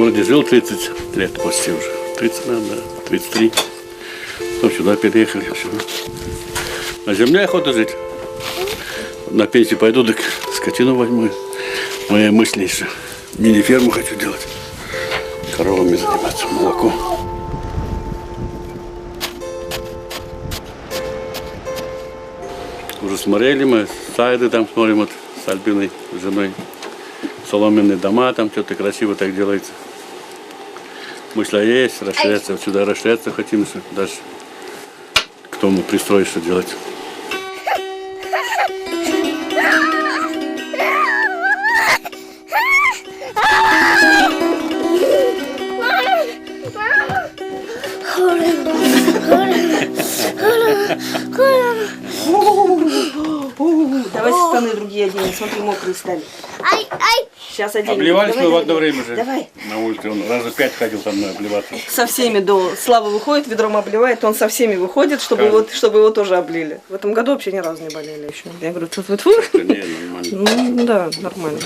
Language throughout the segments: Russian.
городе жил 30 лет почти уже. 30, наверное, да, 33. Потом сюда переехали. Сюда. На земле охота жить. На пенсию пойду, так скотину возьму. Мои мысли еще. Мини-ферму хочу делать. Коровами заниматься, молоко. Уже смотрели мы, сайды там смотрим, вот с Альбиной, с женой. Соломенные дома, там что-то красиво так делается. Мысля есть, расширяться, вот сюда расширяться хотим, даже к тому пристроить, что делать. Давай штаны другие оденем, смотри, мокрые стали. Сейчас оденем. Обливались давай, мы в давай, одно время же. Давай. На улице, он раза 5 ходил со мной обливаться. Со всеми до Слава выходит, ведром обливает, он со всеми выходит, чтобы его тоже облили. В этом году вообще ни разу не болели еще. Я говорю, тут Не, нормально. Ну да, нормально.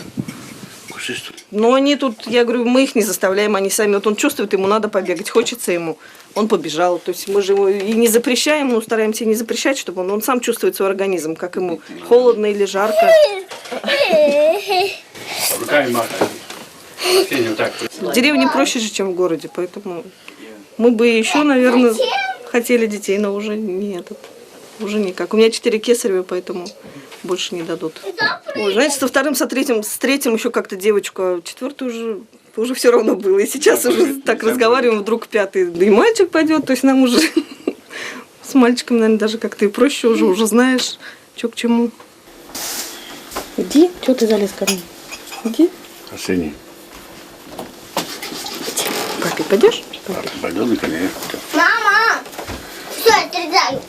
Но они тут, я говорю, мы их не заставляем, они сами. Вот он чувствует, ему надо побегать, хочется ему. Он побежал. То есть мы же его и не запрещаем, но стараемся не запрещать, чтобы он сам чувствует свой организм, как ему холодно или жарко. Руками махать. В деревне проще же, чем в городе, поэтому мы бы еще, наверное, хотели детей, но уже не этот, уже никак. У меня 4 кесарева, поэтому больше не дадут. Ой, знаете, со вторым, с третьим еще как-то девочку, а четвертую уже все равно было. И сейчас уже так разговариваем, вдруг 5-й, да и мальчик пойдет, то есть нам уже с мальчиком, наверное, даже как-то и проще уже знаешь, что к чему. Иди, что ты залез ко мне? Иди. Арсений. Папе пойдешь? Пойдем и конечно. Мама! Все, отрезаю.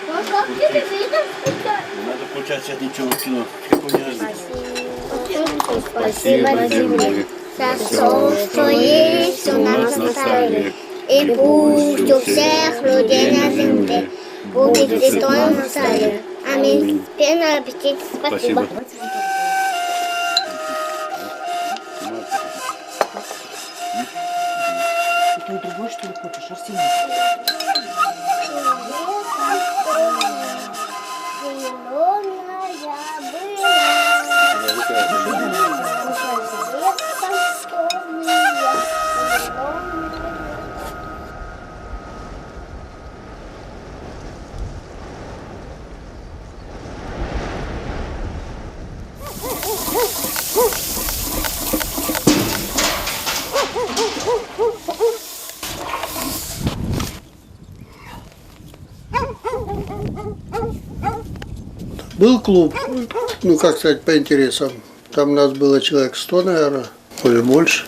Ну как телевизор включать? Надо включать сейчас ничего в кино. Какой не Спасибо земле за все, что есть у нас на столе. И пусть у всех людей на земле будет престол на столе. Аминь. Приятного аппетита. Спасибо. Ты другой, что ли, хочешь, Арсений? Был клуб, ну как сказать, по интересам. Там у нас было человек 100, наверное, или больше.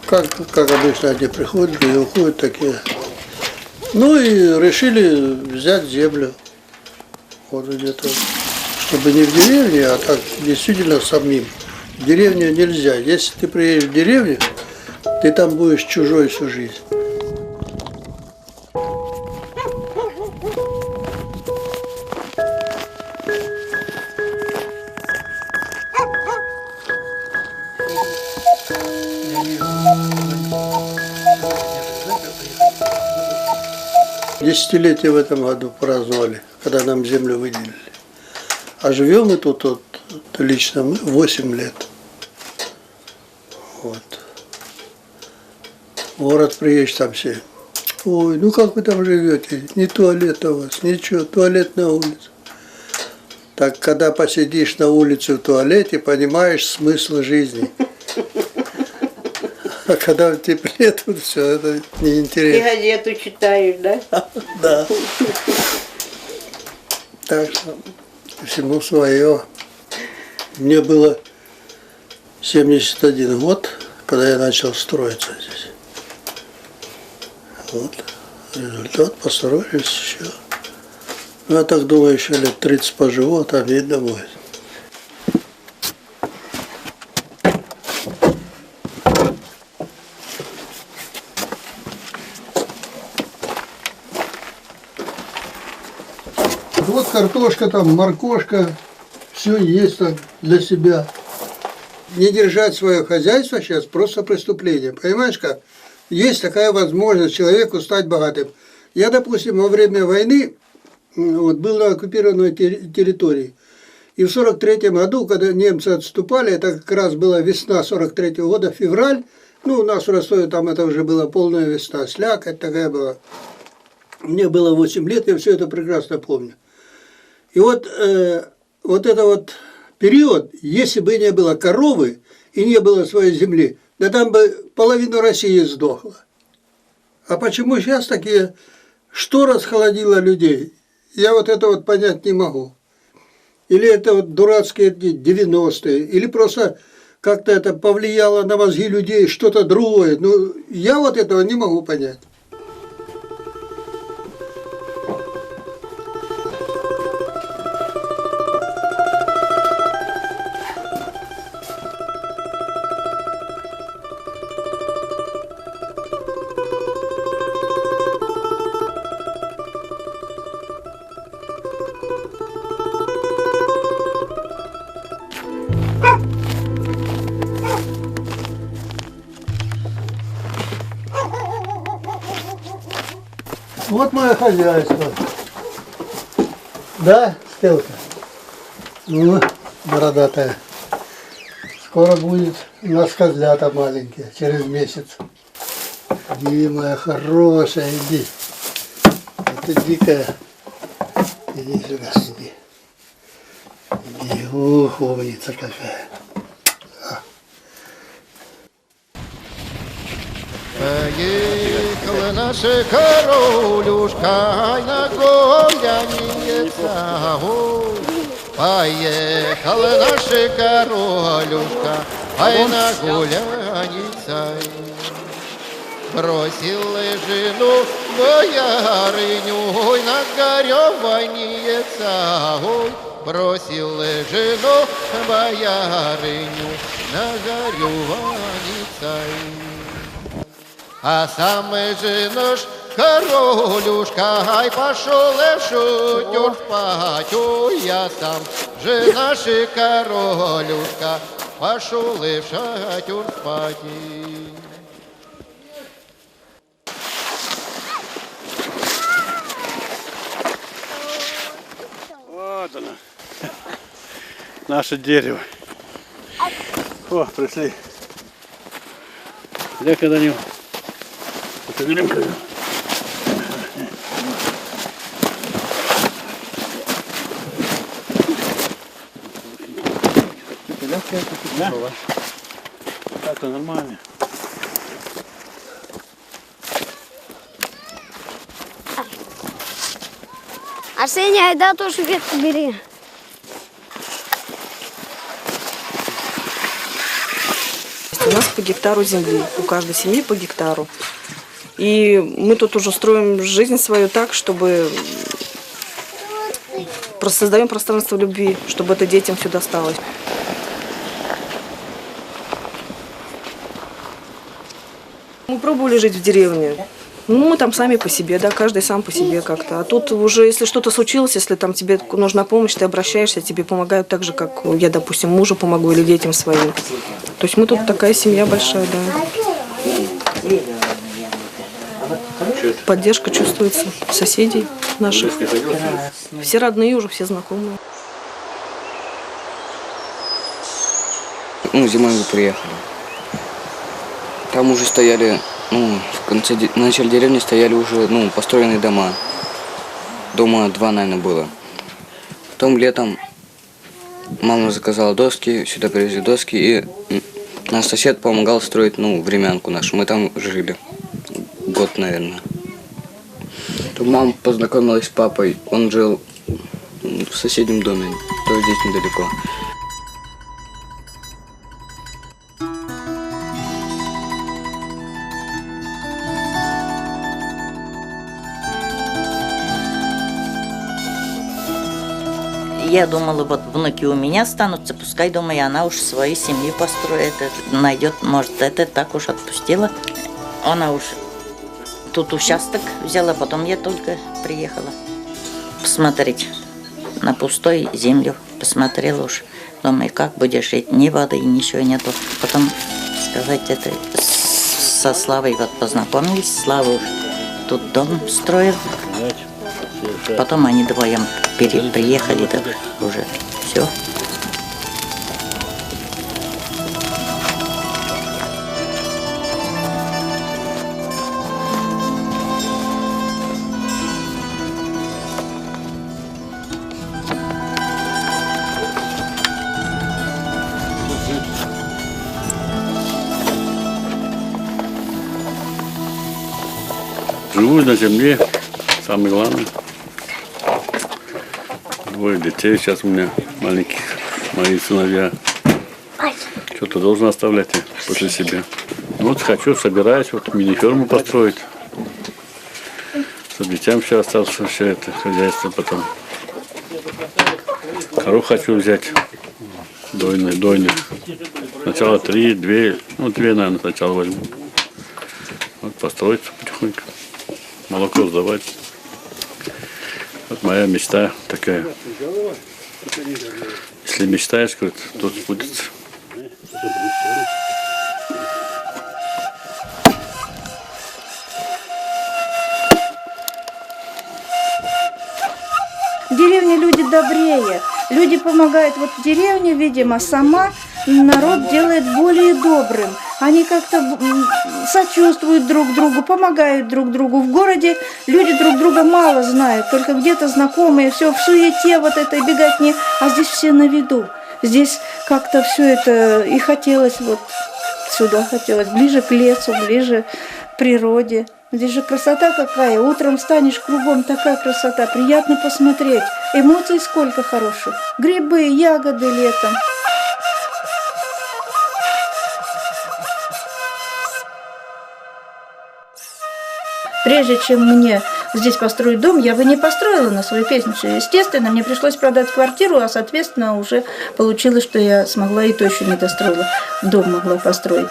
Как обычно, одни приходят, другие уходят такие. Ну и решили взять землю. Вот где-то, чтобы не в деревне, а так действительно самим. В деревню нельзя. Если ты приедешь в деревню, ты там будешь чужой всю жизнь. Десятилетие в этом году праздновали, когда нам землю выделили. А живем мы тут вот, лично мы 8 лет. Вот. В город приедешь, там все. Ой, ну как вы там живете? Ни туалета у вас, ничего, туалет на улице. Так когда посидишь на улице в туалете, понимаешь смысл жизни. А когда в тепле, тут все это неинтересно. И газету читаешь, да? Да. Так что всему свое. Мне было 71 год, когда я начал строиться здесь. Вот. Результат, построились еще. Ну, я так думаю, еще лет 30 поживу, а там видно будет. Вот картошка, там моркошка, все есть там для себя. Не держать свое хозяйство сейчас просто преступление. Понимаешь как? Есть такая возможность человеку стать богатым. Я, допустим, во время войны вот, был на оккупированной территории. И в 1943 году, когда немцы отступали, это как раз была весна 1943 года, февраль. Ну, у нас в Ростове там это уже была полная весна, слякоть такая была. Мне было 8 лет, я все это прекрасно помню. И вот, вот это вот период, если бы не было коровы и не было своей земли, да там бы половина России сдохла. А почему сейчас такие, что расхолодило людей? Я вот это вот понять не могу. Или это вот дурацкие 90-е, или просто как-то это повлияло на мозги людей, что-то другое. Ну, я вот этого не могу понять. Вот мое хозяйство. Да, Стелка? Ну, бородатая. Скоро будет у нас козлята маленькие, через месяц. Иди, моя хорошая, иди. Это дикая. Иди сюда, иди. Иди, ух, умница какая. Поехала наша королюшка, ай на гуляница, ой. Поехала наша королюшка, ай на гуляница. Бросила жену боярыню, ой, на гореваница, ой. Бросила жену боярыню, на гореваница. А сам же наш королюшка, ай, пошел и шутер спать, ой, я сам же наш королюшка, пошел и шатер спать. Вот оно, наше дерево. О, пришли. Я когда-нибудь соберем. Да? Это нормально. Арсений, айда тоже ветку бери. У нас по гектару земли, у каждой семьи по гектару. И мы тут уже строим жизнь свою так, чтобы создаем пространство любви, чтобы это детям все досталось. Мы пробовали жить в деревне. Ну, мы там сами по себе, да, каждый сам по себе как-то. А тут уже, если что-то случилось, если там тебе нужна помощь, ты обращаешься, тебе помогают так же, как я, допустим, мужу помогу или детям своим. То есть мы тут такая семья большая, да. Поддержка чувствуется соседей наших. Все родные уже, все знакомые. Ну, зимой мы приехали. Там уже стояли, ну, на начале деревни стояли уже, ну, построенные дома. Дома 2, наверное, было. Потом летом мама заказала доски, сюда привезли доски, и наш сосед помогал строить, ну, времянку нашу. Мы там жили год, наверное. Тут мама познакомилась с папой, он жил в соседнем доме, тоже здесь недалеко. Я думала, вот внуки у меня останутся, пускай, думаю, она уж своей семьи построит, найдет, может, это так уж отпустила. Она уж тут участок взяла, потом я только приехала посмотреть, на пустой землю посмотрела уж. Думаю, как будешь жить, ни воды, ничего нету. Потом, сказать, это со Славой вот познакомились. Слава тут дом строил. Потом они вдвоем приехали, так уже все. Живу на земле, самое главное. Двое детей сейчас у меня маленьких, мои сыновья. Что-то должен оставлять я после себя. Вот хочу, собираюсь, вот мини-ферму построить. Чтобы детям все осталось, все это хозяйство потом. Коров хочу взять, дойных. Сначала 3, 2, ну 2, наверное, сначала возьму. Вот построиться потихоньку. Молоко сдавать. Вот моя мечта такая. Если мечтаешь, говорит, то сбудется. В деревне люди добрее. Люди помогают. Вот в деревне, видимо, сама народ делает более добрым. Они как-то сочувствуют друг другу, помогают друг другу. В городе люди друг друга мало знают, только где-то знакомые, все в суете вот этой беготне, а здесь все на виду. Здесь как-то все это и хотелось вот сюда, хотелось ближе к лесу, ближе к природе. Здесь же красота какая, утром встанешь, кругом такая красота, приятно посмотреть. Эмоций сколько хороших, грибы, ягоды летом. Прежде чем мне здесь построить дом, я бы не построила на свою пенсию. Естественно, мне пришлось продать квартиру, а, соответственно, уже получилось, что я смогла и то еще не достроила. Дом могла построить.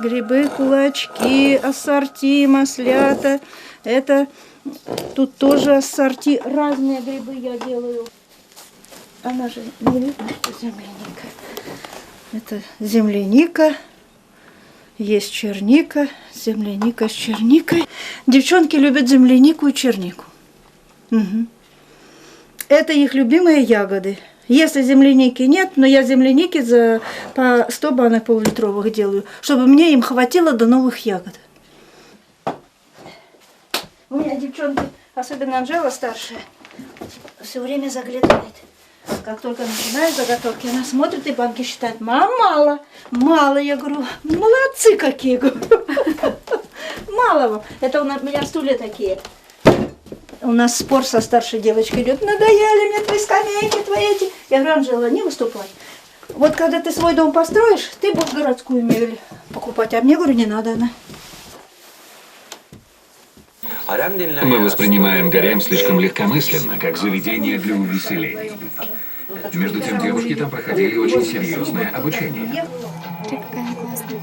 Грибы, кулачки, ассорти, маслята. Это тут тоже ассорти. Разные грибы я делаю. Она же не видно, что земляника. Это земляника. Есть черника. Земляника с черникой. Девчонки любят землянику и чернику. Угу. Это их любимые ягоды. Если земляники нет, но я земляники по 100 банок пол-литровых делаю, чтобы мне им хватило до новых ягод. У меня девчонки, особенно Анжела старшая, все время заглядывает. Как только начинаю заготовки, она смотрит и банки считает. Мам, мало, мало. Я говорю, молодцы какие. Мало вам. Это у меня стулья такие. У нас спор со старшей девочкой идет. Надоели мне твои скамейки, твои эти. Я говорю, Анжела, не выступай. Вот когда ты свой дом построишь, ты будешь городскую мебель покупать. А мне, говорю, не надо она. Мы воспринимаем гарем слишком легкомысленно, как заведение для увеселений. Между тем, девушки там проходили очень серьезное обучение. Ты какая классная.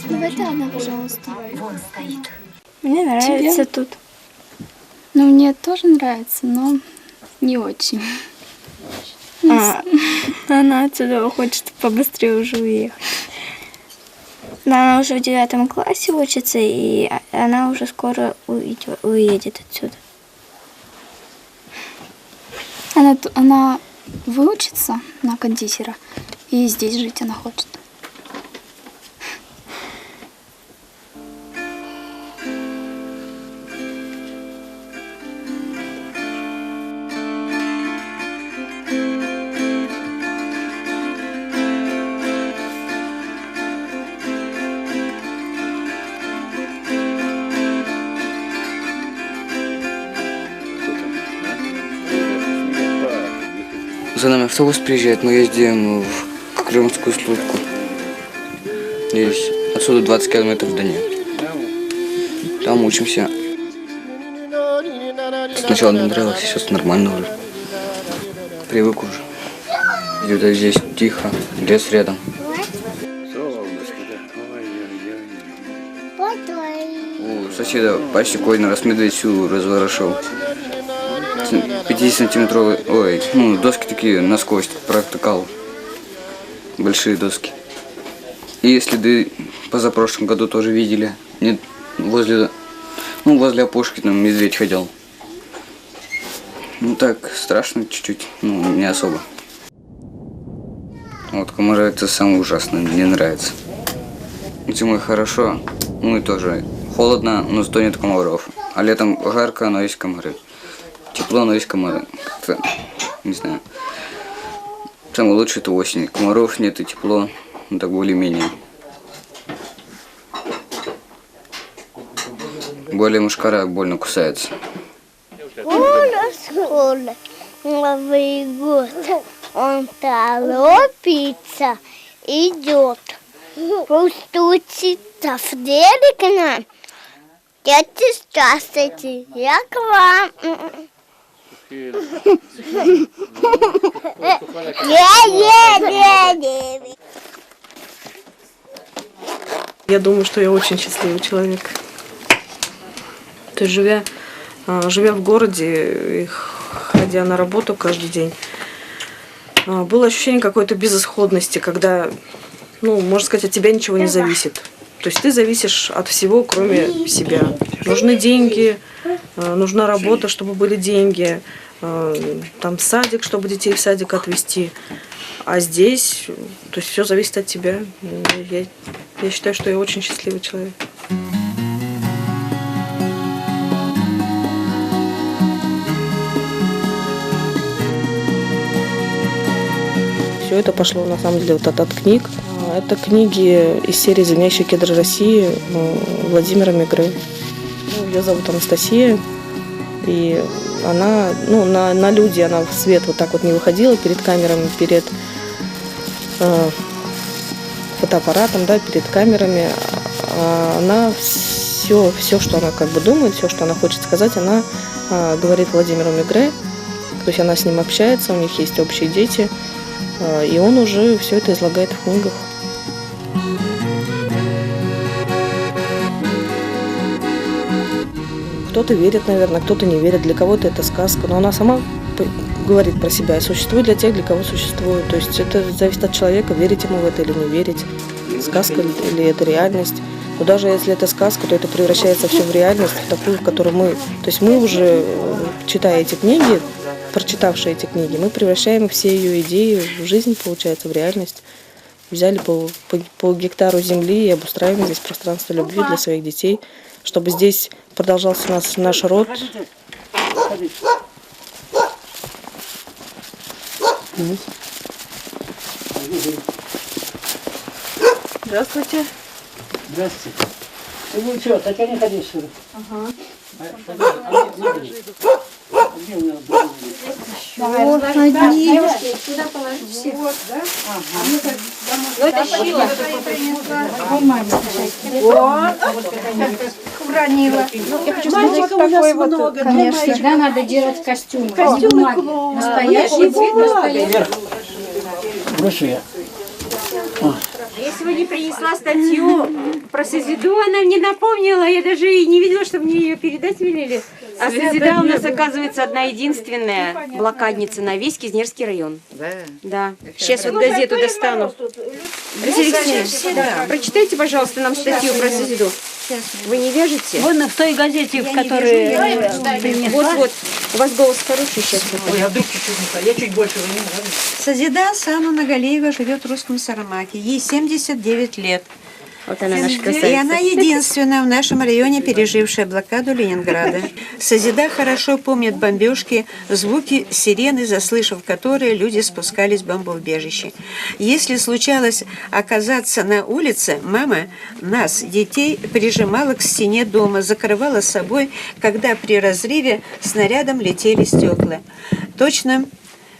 Давай ты одна, пожалуйста. Мне нравится тут. Ну, мне тоже нравится, но не очень. Она отсюда хочет побыстрее уже уехать. Она уже в 9 классе учится, и она уже скоро уедет отсюда. Она выучится на кондитера, и здесь жить она хочет. За нами автобус приезжает, мы ездим в крымскую службу. Здесь отсюда 20 километров до нее. Там учимся. Сначала не нравилось, сейчас нормально уже. Привык уже. Где-то здесь тихо, лес рядом. У соседа почти один раз медведь всю разворошил. 50-сантиметровые, доски такие насквозь протыкал. Большие доски. И следы позапрошлом году тоже видели. Нет, возле опушки там медведь ходил. Так, страшно чуть-чуть, не особо. Вот комары это самое ужасное, мне нравится. Зимой хорошо, и тоже холодно, но зато нет комаров. А летом жарко, но есть комары. Тепло, но есть комары. Как-то, не знаю. Самое лучшее это осень. Комаров нет и тепло, так более-менее. Более мушкара больно кусается. Скоро, Новый год, он торопится, идет, постучится в дверь к нам. Дети, здравствуйте, я к вам. Я думаю, что я очень счастливый человек. То есть, живя в городе и ходя на работу каждый день, было ощущение какой-то безысходности, когда, можно сказать, от тебя ничего не зависит. То есть ты зависишь от всего, кроме себя. Нужны деньги, нужна работа, чтобы были деньги, там садик, чтобы детей в садик отвезти. А здесь, то есть все зависит от тебя. Я считаю, что я очень счастливый человек. Все это пошло на самом деле от книг. Это книги из серии «Звенящие кедры России» Владимира Мегре. Ее зовут Анастасия. И она, на люди, она в свет вот так вот не выходила перед камерами, перед фотоаппаратом, перед камерами. Она все, что она думает, все, что она хочет сказать, она говорит Владимиру Мегре. То есть она с ним общается, у них есть общие дети. И он уже все это излагает в книгах. Кто-то верит, наверное, кто-то не верит, для кого-то это сказка, но она сама говорит про себя и существует для тех, для кого существует. То есть это зависит от человека, верить ему в это или не верить, сказка или это реальность. Но даже если это сказка, то это превращается все в реальность, в такую, в которую мы... То есть мы уже, читая эти книги, прочитавшие эти книги, мы превращаем все ее идеи в жизнь, получается, в реальность. Взяли по гектару земли и обустраиваем здесь пространство любви для своих детей, чтобы здесь продолжался наш род. Здравствуйте. Здравствуйте. Ну что, Татьяна, ходи сюда. Ага. Вот одни. Сюда положи все. Вот, да? Ага. Ну, это Шила. Уронила. Я хочу сказать, такой вот, конечно. Всегда надо делать костюмы. Костюмы настоящий цвет, настоящий. Брошу я. Я сегодня принесла статью про Созиду, она мне напомнила, я даже и не видела, что мне ее передать велели. А Созида у нас, оказывается, одна единственная блокадница на весь Кизнерский район. Да. Сейчас вот газету достану. Алексеевна, прочитайте, пожалуйста, нам статью про Созиду. Вы не вяжете? Вон в той газете, в которой Вот, у вас голос хороший сейчас. Ой, а вдруг чуть-чуть не так? Я чуть больше, вы не нравится. Созида Сана Нагалеева живет в Русском Сарамаке. Ей 79 лет. Вот она наша красавица. И она единственная в нашем районе, пережившая блокаду Ленинграда. Созида хорошо помнит бомбежки, звуки сирены, заслышав которые, люди спускались в бомбоубежище. Если случалось оказаться на улице, мама нас, детей, прижимала к стене дома, закрывала собой, когда при разрыве снарядом летели стекла. Точно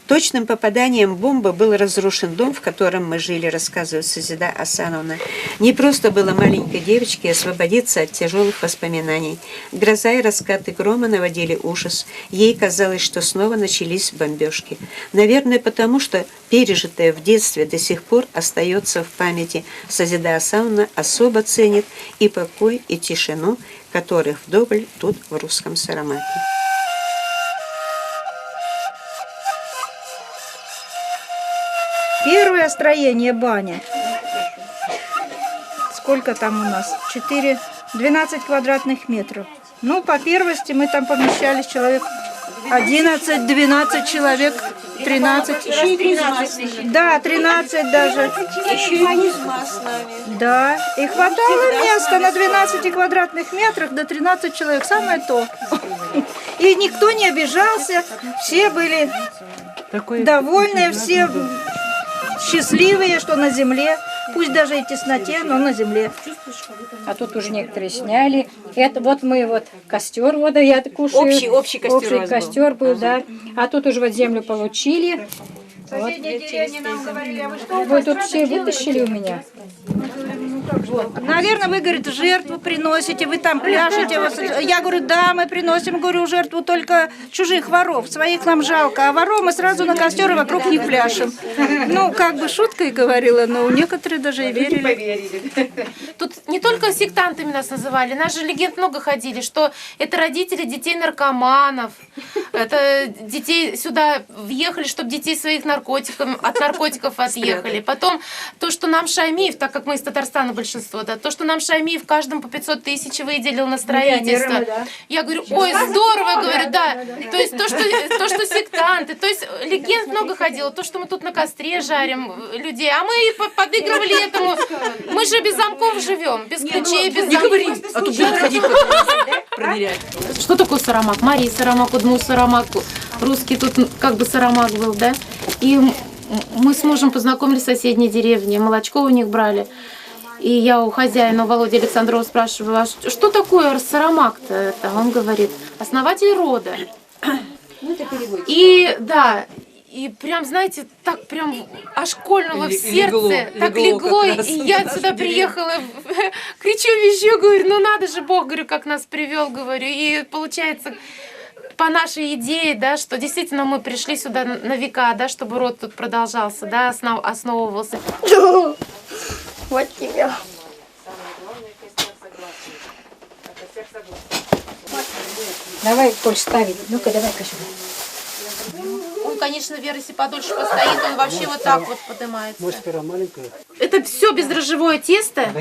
Точным попаданием бомбы был разрушен дом, в котором мы жили, рассказывает Сазида Асановна. Не просто было маленькой девочке освободиться от тяжелых воспоминаний. Гроза и раскаты грома наводили ужас. Ей казалось, что снова начались бомбежки. Наверное, потому что пережитое в детстве до сих пор остается в памяти. Сазида Асановна особо ценит и покой, и тишину, которых вдоволь тут в русском Сарамаке. Первое строение баня. Сколько там у нас? 12 квадратных метров. Ну, по первости мы там помещались человек 11-12 человек, 13. Еще и Кризма. Да, 13 даже. Еще и Кризма с нами. Да, и хватало места на 12 квадратных метрах до 13 человек. Самое то. И никто не обижался, все были довольны, все счастливые, что на земле, пусть даже и в тесноте, но на земле. А тут уже некоторые сняли. Это вот мы вот костер, вот я кушаю. Общий костер был, да. А тут уже вот землю получили. Соседние деревни нам говорили, а вы что? Вы тут все вытащили у меня. Наверное, вы, говорит, жертву приносите, вы там пляшете. Я говорю, да, мы приносим, говорю, жертву только чужих воров, своих нам жалко, а воров мы сразу на костер и вокруг них пляшем. Ну, как бы шуткой говорила, но некоторые даже и верили. Тут не только сектантами нас называли, нас же легенд много ходили, что это родители детей наркоманов, это детей сюда въехали, чтобы детей своих от наркотиков отъехали. Потом то, что нам Шаймиев, так как мы из Татарстана большинство, да, то, что нам Шаймиев каждому по 500 тысяч выделил на строительство. Я говорю, ой, здорово, говорю, да. То есть то, что сектанты, то есть легенд много ходило, то, что мы тут на костре жарим людей, а мы подыгрывали этому. Мы же без замков живем, без ключей, без замков. Не говори, а тут будут ходить проверять. Что такое Сарамак? Мария Сарамак, Удму Сарамак, русский тут как бы Сарамак был, да? И мы с мужем познакомились в соседней деревне, молочко у них брали. И я у хозяина, у Володи Александрова, спрашиваю, а что такое Сарамак-то? Он говорит, основатель рода. И да, и прям, знаете, так прям аж кольнуло в сердце, так легло, и я сюда приехала, кричу, визжу, говорю, ну надо же, Бог, говорю, как нас привел, говорю. И получается, по нашей идее, да, что действительно мы пришли сюда на века, да, чтобы род тут продолжался, да, основывался. Вот тебе. Давай, Коль, ставить. Ну-ка, давай-ка сюда. Он, конечно, Вера, если подольше постоит, он вообще вот так вот поднимается. Мостера маленькая. Это все бездрожжевое тесто.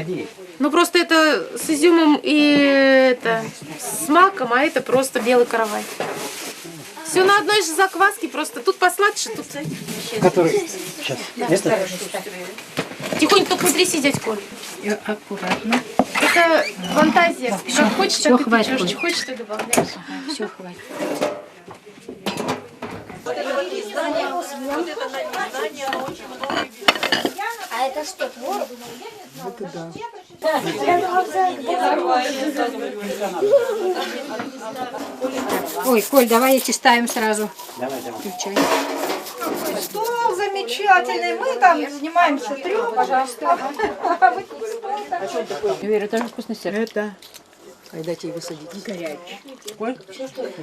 Ну просто это с изюмом и это с маком, а это просто белый каравай. Все на одной же закваске, просто тут посладше, тут. Который сейчас. Да. Тихонько только потряси, дядь Коль. Аккуратно. Это фантазия. Как хочешь, Всё, так и хватит, печешь. Коль. Хочешь, ты добавляешь. Все, хватит. А это что, творог? Это да. Ой, Коль, давай эти ставим сразу. Давай. Включай. Стол замечательный, мы там занимаемся трём, пожалуйста. Вера, тоже вкусный сыр. Это. Когда тебе высадить? Горячий.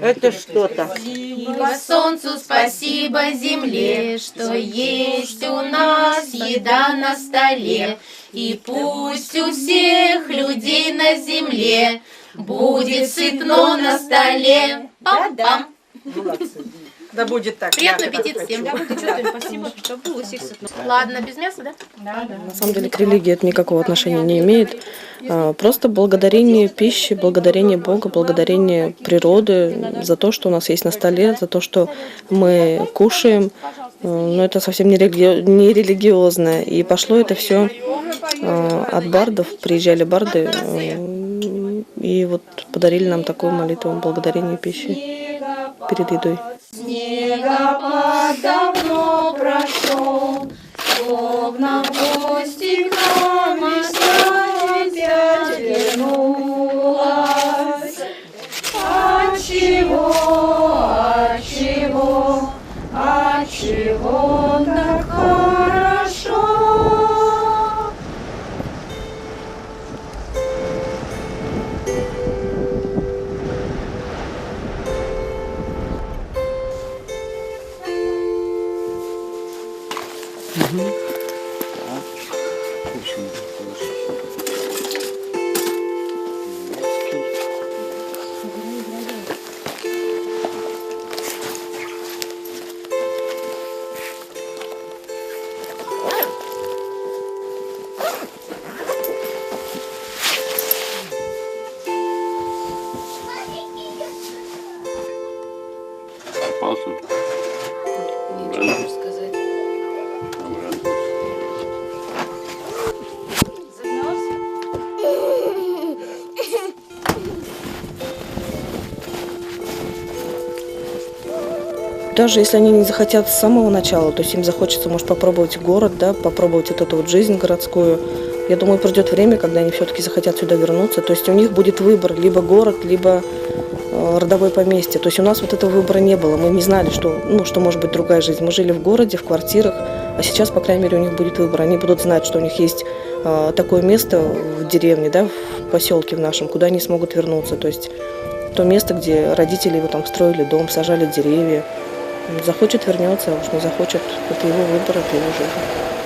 Это что-то. Спасибо солнцу, спасибо земле, что есть у нас еда на столе. И пусть у всех людей на земле будет сытно на столе. Пам-пам. Да будет так. Приятного аппетита всем. Спасибо, что было всех сытно. Ладно, без мяса, да? Да. На самом деле к религии это никакого отношения не имеет. Просто благодарение пищи, благодарение Бога, благодарение природы за то, что у нас есть на столе, за то, что мы кушаем. Но это совсем не религиозно. И пошло это все от бардов. Приезжали барды и вот подарили нам такую молитву благодарение пищи перед едой. Снегопад давно прошел, словно в гости к нам опять вернулась. Отчего, отчего, отчего? Палку. Нечего сказать. Даже если они не захотят с самого начала, то есть им захочется, может, попробовать город, да, попробовать вот эту вот жизнь городскую. Я думаю, придет время, когда они все-таки захотят сюда вернуться. То есть у них будет выбор, либо город, либо родовое поместье. То есть у нас вот этого выбора не было. Мы не знали, что, что может быть другая жизнь. Мы жили в городе, в квартирах, а сейчас, по крайней мере, у них будет выбор. Они будут знать, что у них есть такое место в деревне, да, в поселке в нашем, куда они смогут вернуться. То есть то место, где родители его там строили дом, сажали деревья. Захочет — вернется, а уж не захочет — это его выбор, это его жизнь.